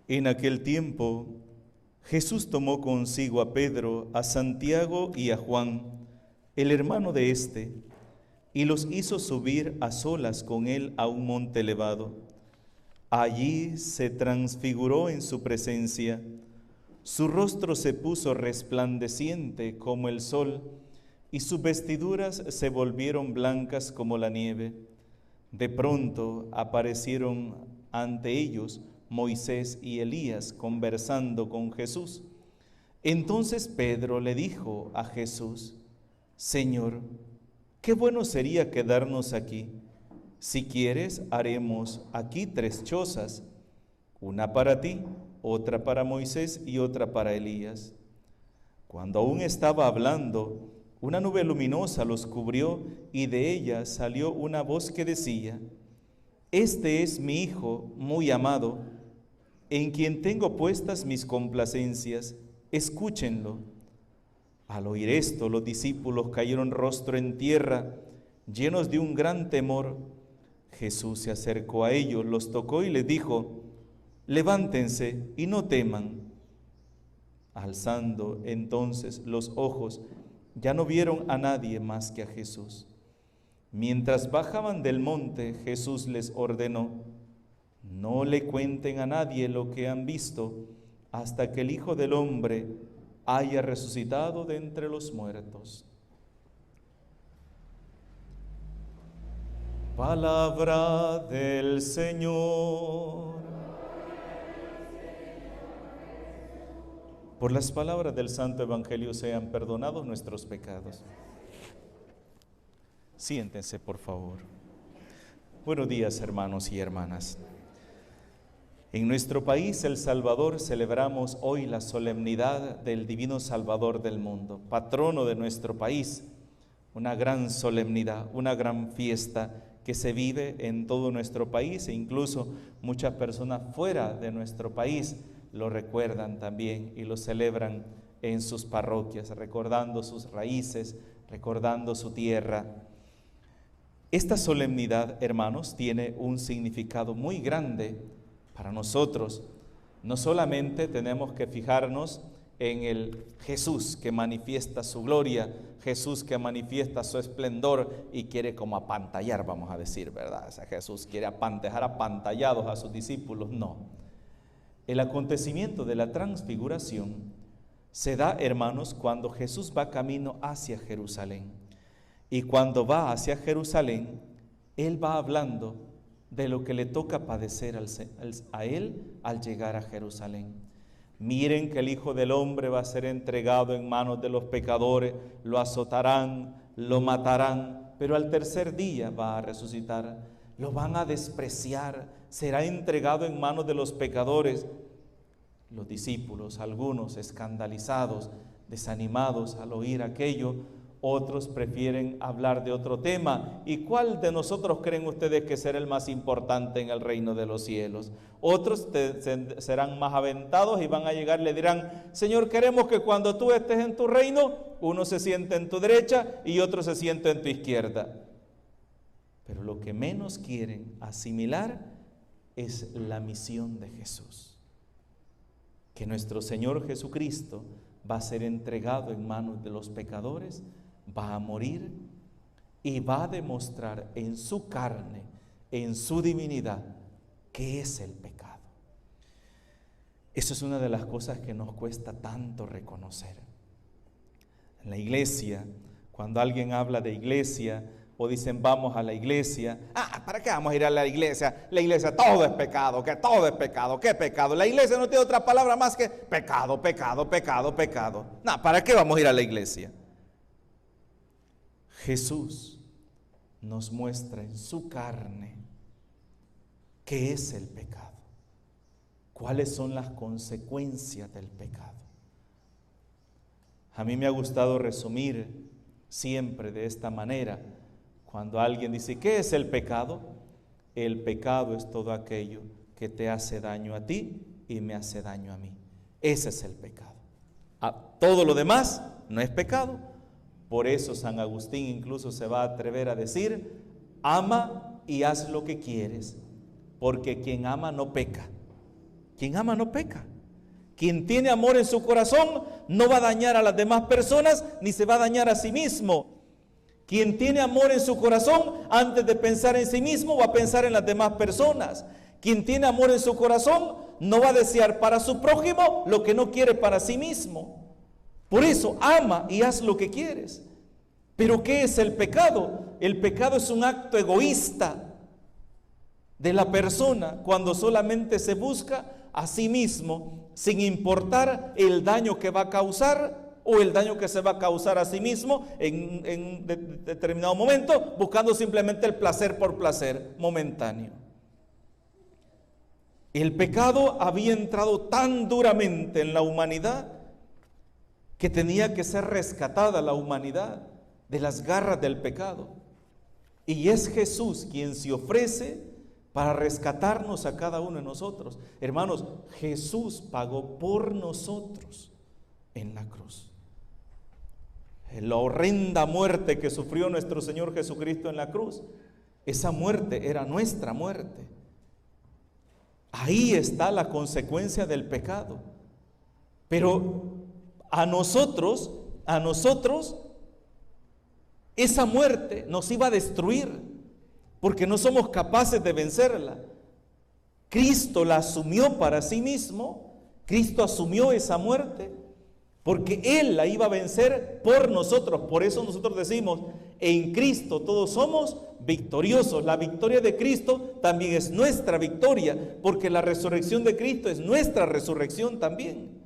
En aquel tiempo, Jesús tomó consigo a Pedro, a Santiago y a Juan, el hermano de éste, y los hizo subir a solas con él a un monte elevado. Allí se transfiguró en su presencia. Su rostro se puso resplandeciente como el sol, y sus vestiduras se volvieron blancas como la nieve. De pronto aparecieron ante ellos Moisés y Elías conversando con Jesús. Entonces Pedro le dijo a Jesús: Señor, qué bueno sería quedarnos aquí. Si quieres, haremos aquí 3 chozas, una para ti, otra para Moisés y otra para Elías. Cuando aún estaba hablando, una nube luminosa los cubrió y de ella salió una voz que decía: Este es mi Hijo muy amado, en quien tengo puestas mis complacencias, escúchenlo. Al oír esto, los discípulos cayeron rostro en tierra, llenos de un gran temor. Jesús se acercó a ellos, los tocó y les dijo: Levántense y no teman. Alzando entonces los ojos, ya no vieron a nadie más que a Jesús. Mientras bajaban del monte, Jesús les ordenó: No le cuenten a nadie lo que han visto hasta que el Hijo del Hombre haya resucitado de entre los muertos. Palabra del Señor. Por las palabras del Santo Evangelio sean perdonados nuestros pecados. Siéntense, por favor. Buenos días, hermanos y hermanas. En nuestro país, El Salvador, celebramos hoy la solemnidad del Divino Salvador del mundo, patrono de nuestro país. Una gran solemnidad, una gran fiesta que se vive en todo nuestro país e incluso muchas personas fuera de nuestro país lo recuerdan también y lo celebran en sus parroquias, recordando sus raíces, recordando su tierra. Esta solemnidad, hermanos, tiene un significado muy grande para nosotros. No solamente tenemos que fijarnos en el Jesús que manifiesta su gloria, Jesús que manifiesta su esplendor y quiere como apantallar, vamos a decir, ¿verdad? O sea, Jesús quiere dejar apantallados a sus discípulos, no. El acontecimiento de la transfiguración se da, hermanos, cuando Jesús va camino hacia Jerusalén. Y cuando va hacia Jerusalén, Él va hablando de lo que le toca padecer a Él al llegar a Jerusalén. Miren que el Hijo del Hombre va a ser entregado en manos de los pecadores, lo azotarán, lo matarán, pero al tercer día va a resucitar. Lo van a despreciar, será entregado en manos de los pecadores. Los discípulos, algunos escandalizados, desanimados al oír aquello, otros prefieren hablar de otro tema. ¿Y cuál de nosotros creen ustedes que será el más importante en el reino de los cielos? Otros serán más aventados y van a llegar y le dirán: Señor, queremos que cuando tú estés en tu reino, uno se siente en tu derecha y otro se siente en tu izquierda. Pero lo que menos quieren asimilar es la misión de Jesús. Que nuestro Señor Jesucristo va a ser entregado en manos de los pecadores, va a morir y va a demostrar en su carne, en su divinidad, qué es el pecado. Eso es una de las cosas que nos cuesta tanto reconocer. En la iglesia, cuando alguien habla de iglesia o dicen vamos a la iglesia, ¿para qué vamos a ir a la iglesia? La iglesia todo es pecado, que todo es pecado, ¿qué pecado? La iglesia no tiene otra palabra más que pecado, pecado, pecado, pecado. ¿Para qué vamos a ir a la iglesia? Jesús nos muestra en su carne qué es el pecado, cuáles son las consecuencias del pecado. A mí me ha gustado resumir siempre de esta manera. Cuando alguien dice, ¿qué es el pecado? El pecado es todo aquello que te hace daño a ti y me hace daño a mí. Ese es el pecado. Todo lo demás no es pecado. Por eso San Agustín incluso se va a atrever a decir: ama y haz lo que quieres, porque quien ama no peca. Quien ama no peca. Quien tiene amor en su corazón no va a dañar a las demás personas ni se va a dañar a sí mismo. Quien tiene amor en su corazón, antes de pensar en sí mismo, va a pensar en las demás personas. Quien tiene amor en su corazón no va a desear para su prójimo lo que no quiere para sí mismo. Por eso ama y haz lo que quieres. ¿Pero qué es el pecado? El pecado es un acto egoísta de la persona cuando solamente se busca a sí mismo, sin importar el daño que va a causar o el daño que se va a causar a sí mismo en determinado momento, buscando simplemente el placer por placer momentáneo. El pecado había entrado tan duramente en la humanidad que tenía que ser rescatada la humanidad de las garras del pecado. Y es Jesús quien se ofrece para rescatarnos a cada uno de nosotros. Hermanos, Jesús pagó por nosotros en la cruz. La horrenda muerte que sufrió nuestro Señor Jesucristo en la cruz, esa muerte era nuestra muerte. Ahí está la consecuencia del pecado. Pero a nosotros, esa muerte nos iba a destruir, porque no somos capaces de vencerla. Cristo la asumió para sí mismo, Cristo asumió esa muerte, porque Él la iba a vencer por nosotros. Por eso nosotros decimos, en Cristo todos somos victoriosos. La victoria de Cristo también es nuestra victoria, porque la resurrección de Cristo es nuestra resurrección también.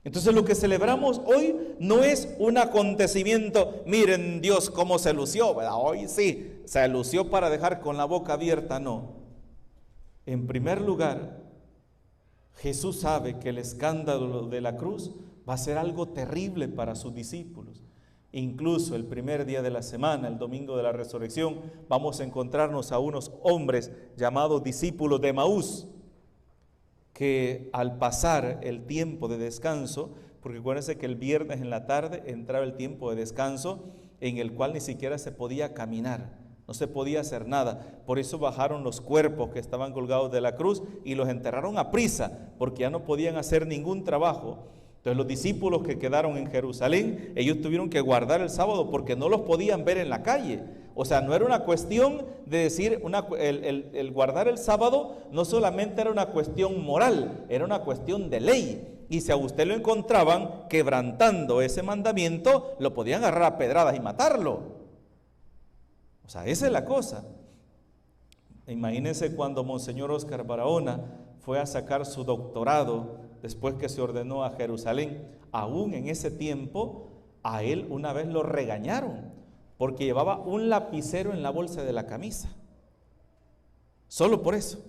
Entonces lo que celebramos hoy no es un acontecimiento, miren Dios cómo se lució, ¿verdad? Hoy sí, se lució para dejar con la boca abierta, no. En primer lugar, Jesús sabe que el escándalo de la cruz va a ser algo terrible para sus discípulos. Incluso el primer día de la semana, el domingo de la resurrección, vamos a encontrarnos a unos hombres llamados discípulos de Emaús, que al pasar el tiempo de descanso, porque acuérdense que el viernes en la tarde entraba el tiempo de descanso en el cual ni siquiera se podía caminar, no se podía hacer nada. Por eso bajaron los cuerpos que estaban colgados de la cruz y los enterraron a prisa, porque ya no podían hacer ningún trabajo. Entonces los discípulos que quedaron en Jerusalén, ellos tuvieron que guardar el sábado porque no los podían ver en la calle. O sea, no era una cuestión de decir, el guardar el sábado no solamente era una cuestión moral, era una cuestión de ley. Y si a usted lo encontraban quebrantando ese mandamiento, lo podían agarrar a pedradas y matarlo. O sea, esa es la cosa. Imagínense cuando Monseñor Óscar Barahona fue a sacar su doctorado después que se ordenó a Jerusalén. Aún en ese tiempo, a él una vez lo regañaron porque llevaba un lapicero en la bolsa de la camisa. Solo por eso.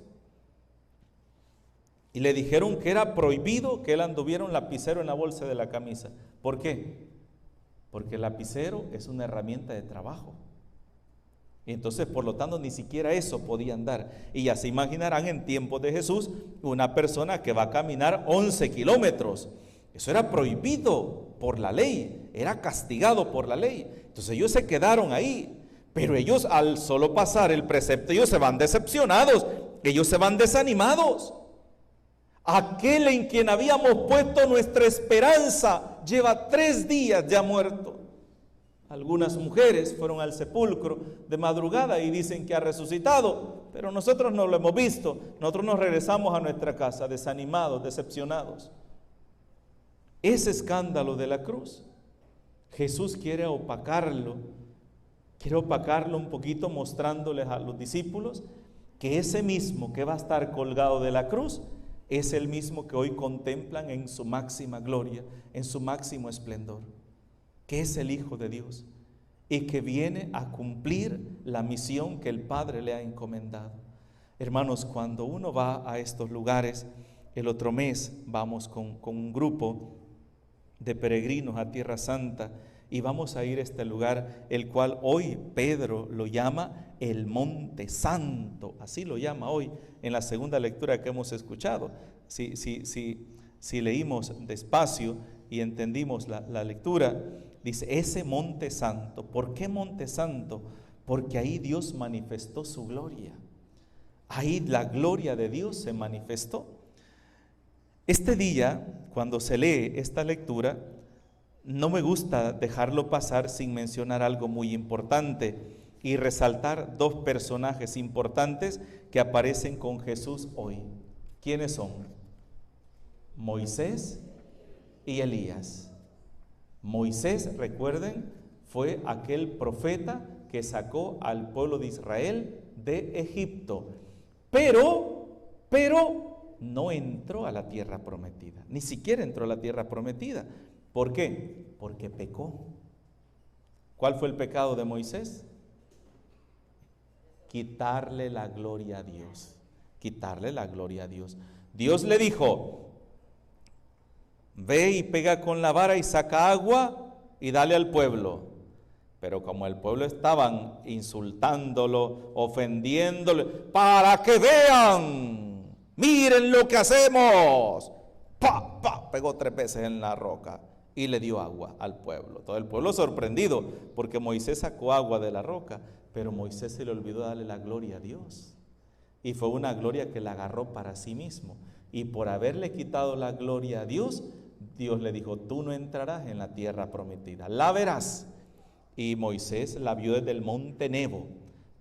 Y le dijeron que era prohibido que él anduviera un lapicero en la bolsa de la camisa. ¿Por qué? Porque el lapicero es una herramienta de trabajo. Y entonces, por lo tanto, ni siquiera eso podía andar. Y ya se imaginarán en tiempos de Jesús, una persona que va a caminar 11 kilómetros. Eso era prohibido por la ley, era castigado por la ley. Entonces ellos se quedaron ahí, pero ellos al solo pasar el precepto, ellos se van decepcionados, ellos se van desanimados. Aquel en quien habíamos puesto nuestra esperanza lleva 3 días ya muerto. Algunas mujeres fueron al sepulcro de madrugada y dicen que ha resucitado, pero nosotros no lo hemos visto. Nosotros nos regresamos a nuestra casa desanimados, decepcionados. Ese escándalo de la cruz, Jesús quiere opacarlo un poquito, mostrándoles a los discípulos que ese mismo que va a estar colgado de la cruz es el mismo que hoy contemplan en su máxima gloria, en su máximo esplendor, que es el Hijo de Dios y que viene a cumplir la misión que el Padre le ha encomendado. Hermanos, cuando uno va a estos lugares, el otro mes vamos con un grupo de peregrinos a Tierra Santa y vamos a ir a este lugar, el cual hoy Pedro lo llama el Monte Santo, así lo llama hoy en la segunda lectura que hemos escuchado. Si leímos despacio y entendimos la lectura, dice ese Monte Santo. ¿Por qué Monte Santo? Porque ahí Dios manifestó su gloria, ahí la gloria de Dios se manifestó. Este día, cuando se lee esta lectura, no me gusta dejarlo pasar sin mencionar algo muy importante y resaltar dos personajes importantes que aparecen con Jesús hoy. ¿Quiénes son? Moisés y Elías. Moisés, recuerden, fue aquel profeta que sacó al pueblo de Israel de Egipto, pero no entró a la tierra prometida, ni siquiera entró a la tierra prometida. ¿Por qué? Porque pecó. ¿Cuál fue el pecado de Moisés? Quitarle la gloria a Dios. Quitarle la gloria a Dios. Dios le dijo: ve y pega con la vara y saca agua y dale al pueblo. Pero como el pueblo estaban insultándolo, ofendiéndole, para que vean, miren lo que hacemos. Pegó 3 veces en la roca y le dio agua al pueblo. Todo el pueblo sorprendido porque Moisés sacó agua de la roca, pero Moisés se le olvidó darle la gloria a Dios. Y fue una gloria que la agarró para sí mismo. Y por haberle quitado la gloria a Dios, Dios le dijo: tú no entrarás en la tierra prometida, la verás. Y Moisés la vio desde el monte Nebo.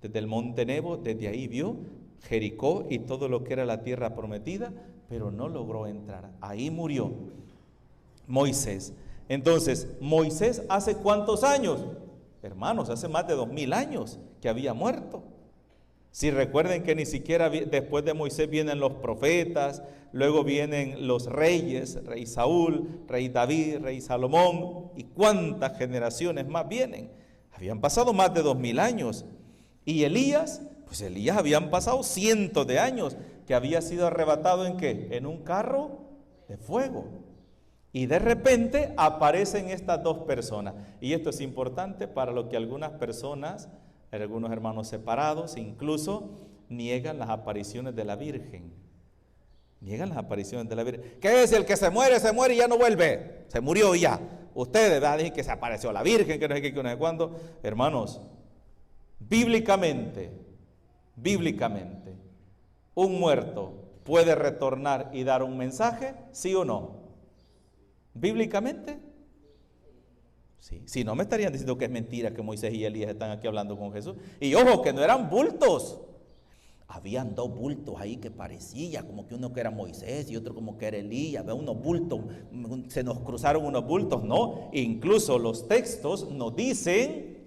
Desde el monte Nebo, desde ahí vio Jericó y todo lo que era la tierra prometida, pero no logró entrar. Ahí murió Moisés. Entonces, Moisés, ¿hace cuántos años? Hermanos, hace más de 2000 años que había muerto. Si recuerden que ni siquiera después de Moisés vienen los profetas, luego vienen los reyes, rey Saúl, rey David, rey Salomón, y cuántas generaciones más vienen. Habían pasado más de 2000 años. Y Elías, pues Elías habían pasado cientos de años, que había sido arrebatado ¿en qué? En un carro de fuego. Y de repente aparecen estas dos personas. Y esto es importante para lo que algunas personas, algunos hermanos separados, incluso niegan las apariciones de la Virgen. Niegan las apariciones de la Virgen. ¿Qué es? El que se muere y ya no vuelve. Se murió y ya. Ustedes, ¿verdad? Dicen que se apareció la Virgen, que no sé qué, que no sé cuándo. Hermanos, bíblicamente, ¿un muerto puede retornar y dar un mensaje? ¿Sí o no? ¿Bíblicamente? Sí. Si no, me estarían diciendo que es mentira que Moisés y Elías están aquí hablando con Jesús. Y ojo, que no eran bultos. Habían 2 bultos ahí que parecía como que uno que era Moisés y otro como que era Elías. Había unos bultos, se nos cruzaron unos bultos, no. Incluso los textos nos dicen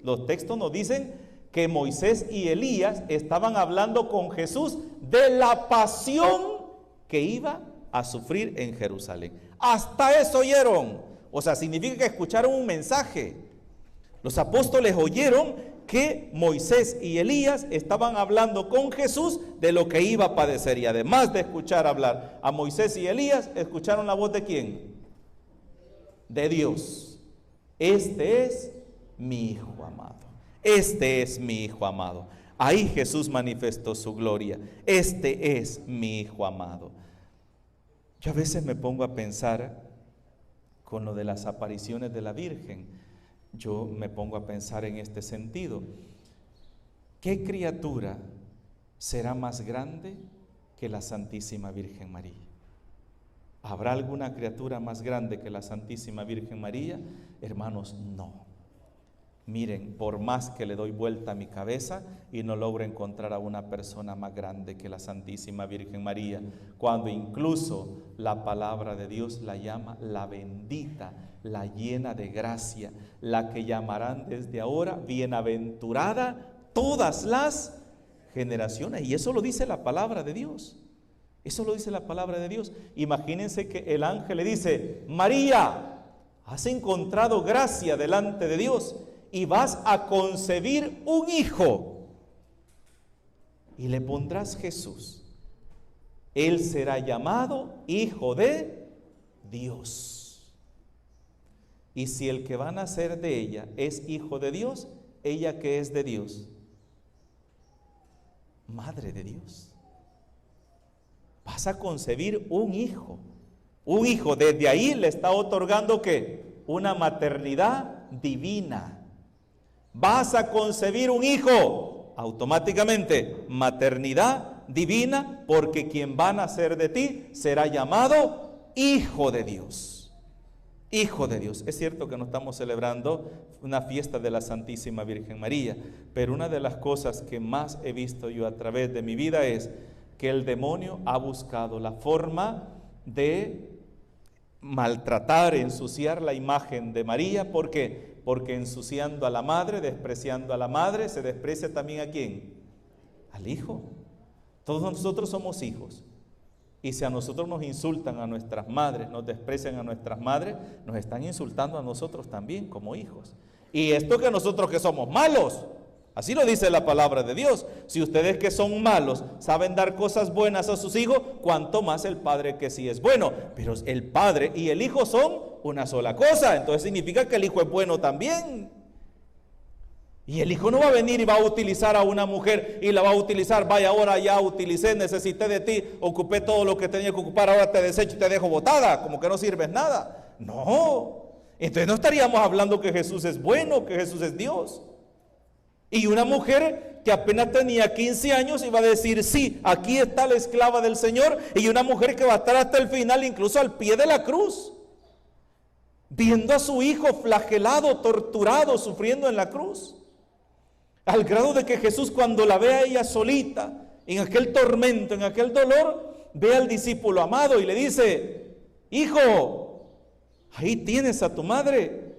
que Moisés y Elías estaban hablando con Jesús de la pasión que iba a sufrir en Jerusalén. Hasta eso oyeron. O sea, significa que escucharon un mensaje. Los apóstoles oyeron que Moisés y Elías estaban hablando con Jesús de lo que iba a padecer. Y además de escuchar hablar a Moisés y Elías, ¿escucharon la voz de quién? De Dios. Este es mi Hijo amado. Este es mi Hijo amado. Ahí Jesús manifestó su gloria. Este es mi Hijo amado. Yo a veces me pongo a pensar con lo de las apariciones de la Virgen. Yo me pongo a pensar en este sentido. ¿Qué criatura será más grande que la Santísima Virgen María? ¿Habrá alguna criatura más grande que la Santísima Virgen María? Hermanos, no. Miren, por más que le doy vuelta a mi cabeza y no logro encontrar a una persona más grande que la Santísima Virgen María, cuando incluso la palabra de Dios la llama la bendita, la llena de gracia, la que llamarán desde ahora bienaventurada todas las generaciones. Y eso lo dice la palabra de Dios. Eso lo dice la palabra de Dios. Imagínense que el ángel le dice: María, has encontrado gracia delante de Dios y vas a concebir un hijo y le pondrás Jesús. Él será llamado Hijo de Dios. Y si el que va a nacer de ella es hijo de Dios, ¿ella qué es de Dios? Madre de Dios. Vas a concebir un hijo. Un hijo, desde ahí le está otorgando ¿qué? Una maternidad divina. Vas a concebir un hijo, automáticamente maternidad divina, porque quien va a nacer de ti será llamado Hijo de Dios. Hijo de Dios. Es cierto que no estamos celebrando una fiesta de la Santísima Virgen María, pero una de las cosas que más he visto yo a través de mi vida es que el demonio ha buscado la forma de maltratar, ensuciar la imagen de María. ¿Por qué? Porque ensuciando a la madre, despreciando a la madre, se desprecia también ¿a quién? Al hijo. Todos nosotros somos hijos. Y si a nosotros nos insultan a nuestras madres, nos desprecian a nuestras madres, nos están insultando a nosotros también como hijos. Y esto que nosotros que somos malos, así lo dice la palabra de Dios. Si ustedes que son malos saben dar cosas buenas a sus hijos, cuanto más el Padre que sí es bueno. Pero el Padre y el Hijo son una sola cosa, entonces significa que el Hijo es bueno también. Y el Hijo no va a venir y va a utilizar a una mujer y la va a utilizar, vaya, ahora ya utilicé, necesité de ti, ocupé todo lo que tenía que ocupar, ahora te desecho y te dejo botada, como que no sirves nada. No, entonces no estaríamos hablando que Jesús es bueno, que Jesús es Dios. Y una mujer que apenas tenía 15 años iba a decir, sí, aquí está la esclava del Señor, y una mujer que va a estar hasta el final, incluso al pie de la cruz, viendo a su hijo flagelado, torturado, sufriendo en la cruz. Al grado de que Jesús, cuando la ve a ella solita, en aquel tormento, en aquel dolor, ve al discípulo amado y le dice, hijo, ahí tienes a tu madre.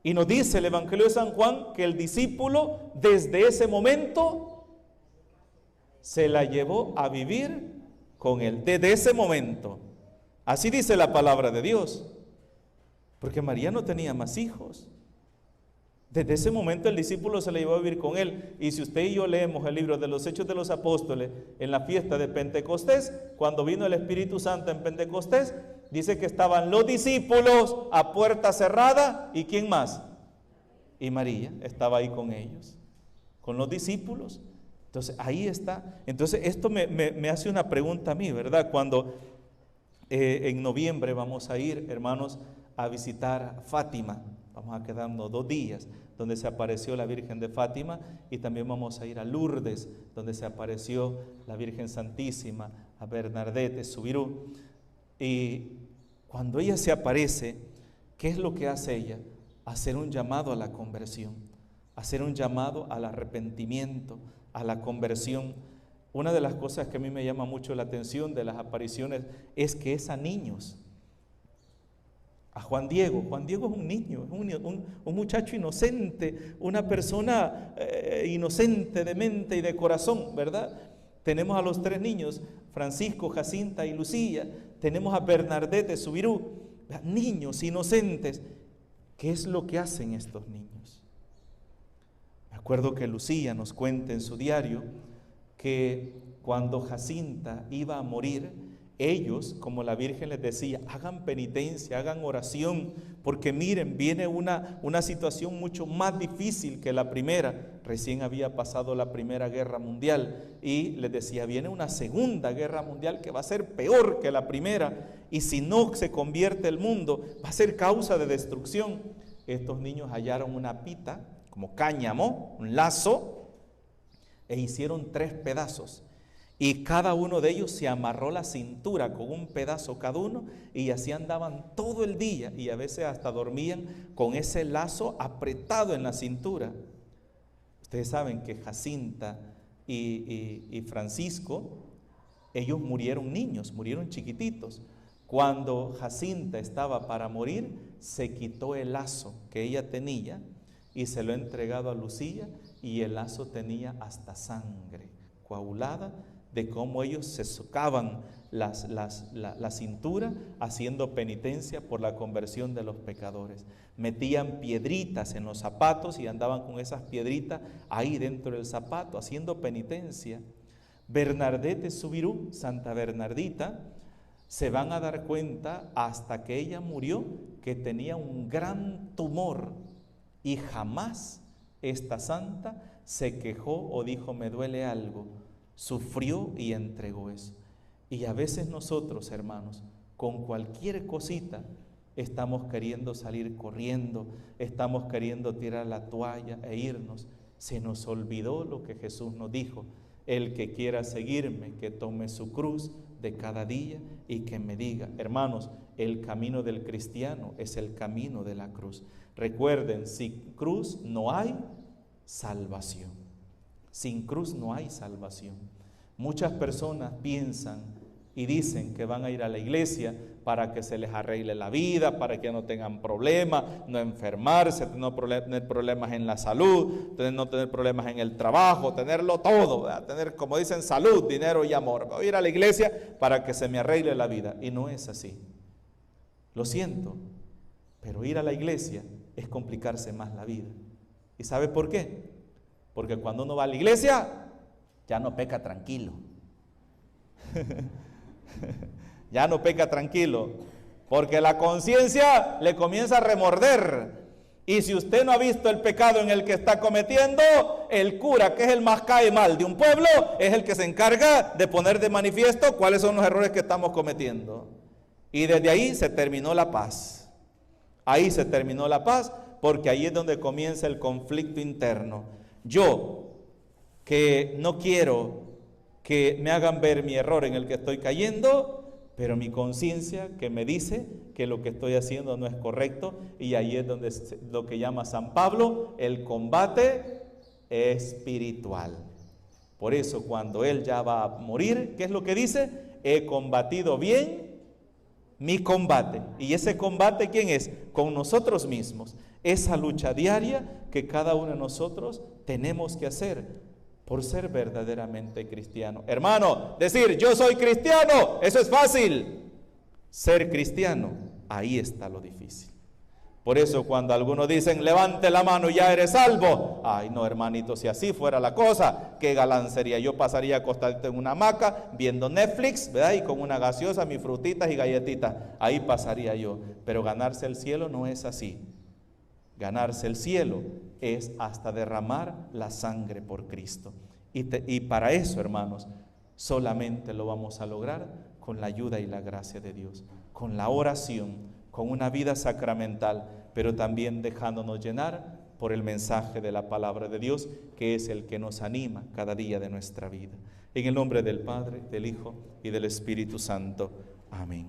Y nos dice el Evangelio de San Juan que el discípulo desde ese momento se la llevó a vivir con él. Desde ese momento. Así dice la palabra de Dios. Porque María no tenía más hijos. Desde ese momento el discípulo se la llevó a vivir con él. Y si usted y yo leemos el libro de los Hechos de los Apóstoles en la fiesta de Pentecostés, cuando vino el Espíritu Santo en Pentecostés, dice que estaban los discípulos a puerta cerrada. ¿Y quién más? Y María estaba ahí con ellos, con los discípulos. Entonces ahí está. Entonces esto me hace una pregunta a mí, ¿verdad? Cuando en noviembre vamos a ir, hermanos, a visitar Fátima. Vamos a quedarnos 2 días donde se apareció la Virgen de Fátima, y también vamos a ir a Lourdes, donde se apareció la Virgen Santísima, a Bernadette de Subirú. Y cuando ella se aparece, ¿qué es lo que hace ella? Hacer un llamado a la conversión, hacer un llamado al arrepentimiento, a la conversión. Una de las cosas que a mí me llama mucho la atención de las apariciones es que es a niños. A Juan Diego es un niño, un muchacho inocente, una persona inocente de mente y de corazón, ¿verdad? Tenemos a los 3 niños, Francisco, Jacinta y Lucía. Tenemos a Bernadette de Subirú, niños inocentes. ¿Qué es lo que hacen estos niños? Me acuerdo que Lucía nos cuenta en su diario que cuando Jacinta iba a morir, ellos, como la Virgen les decía, hagan penitencia, hagan oración, porque miren, viene una situación mucho más difícil que la primera. Recién había pasado la Primera Guerra Mundial y les decía, viene una Segunda Guerra Mundial que va a ser peor que la primera, y si no se convierte el mundo, va a ser causa de destrucción. Estos niños hallaron una pita, como cáñamo, un lazo, e hicieron 3 pedazos. Y cada uno de ellos se amarró la cintura con un pedazo cada uno, y así andaban todo el día, y a veces hasta dormían con ese lazo apretado en la cintura. Ustedes saben que Jacinta y Francisco, ellos murieron niños, murieron chiquititos. Cuando Jacinta estaba para morir, se quitó el lazo que ella tenía y se lo ha entregado a Lucía, y el lazo tenía hasta sangre coagulada de cómo ellos se socaban la cintura haciendo penitencia por la conversión de los pecadores. Metían piedritas en los zapatos y andaban con esas piedritas ahí dentro del zapato haciendo penitencia. Bernadette de Subirú, Santa Bernardita, se van a dar cuenta hasta que ella murió que tenía un gran tumor, y jamás esta santa se quejó o dijo me duele algo. Sufrió y entregó eso. Y a veces nosotros, hermanos, con cualquier cosita estamos queriendo salir corriendo, estamos queriendo tirar la toalla e irnos. Se nos olvidó lo que Jesús nos dijo: el que quiera seguirme, que tome su cruz de cada día y que me diga, hermanos, el camino del cristiano es el camino de la cruz. Recuerden, sin cruz no hay salvación. Sin cruz no hay salvación. Muchas personas piensan y dicen que van a ir a la iglesia para que se les arregle la vida, para que no tengan problemas, no enfermarse, no tener problemas en la salud, no tener problemas en el trabajo, tenerlo todo, ¿verdad? Tener, como dicen, salud, dinero y amor. Voy a ir a la iglesia para que se me arregle la vida. Y no es así. Lo siento, pero ir a la iglesia es complicarse más la vida. ¿Y sabe por qué? Porque cuando uno va a la iglesia, ya no peca tranquilo. Ya no peca tranquilo, porque la conciencia le comienza a remorder. Y si usted no ha visto el pecado en el que está cometiendo, el cura, que es el más cae mal de un pueblo, es el que se encarga de poner de manifiesto cuáles son los errores que estamos cometiendo. Y desde ahí se terminó la paz. Ahí se terminó la paz, porque ahí es donde comienza el conflicto interno. Yo, que no quiero que me hagan ver mi error en el que estoy cayendo, pero mi conciencia que me dice que lo que estoy haciendo no es correcto, y ahí es donde lo que llama San Pablo el combate espiritual. Por eso cuando él ya va a morir, ¿qué es lo que dice? He combatido bien mi combate. ¿Y ese combate quién es? Con nosotros mismos. Esa lucha diaria que cada uno de nosotros tenemos que hacer por ser verdaderamente cristiano. Hermano, decir yo soy cristiano, eso es fácil. Ser cristiano, ahí está lo difícil. Por eso cuando algunos dicen levante la mano y ya eres salvo, ay no hermanito, si así fuera la cosa, qué galán sería. Yo pasaría acostadito en una hamaca viendo Netflix, ¿verdad? Y con una gaseosa, mis frutitas y galletitas, ahí pasaría yo. Pero ganarse el cielo no es así. Ganarse el cielo es hasta derramar la sangre por Cristo. Y para eso, hermanos, solamente lo vamos a lograr con la ayuda y la gracia de Dios, con la oración, con una vida sacramental, pero también dejándonos llenar por el mensaje de la palabra de Dios, que es el que nos anima cada día de nuestra vida. En el nombre del Padre, del Hijo y del Espíritu Santo. Amén.